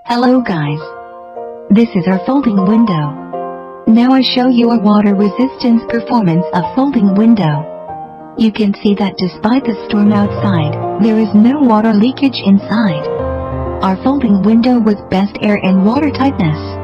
Hello guys. This is our folding window. Now I show you a water resistance performance of folding window. You can see that despite the storm outside, there is no water leakage inside. Our folding window with best air and water tightness.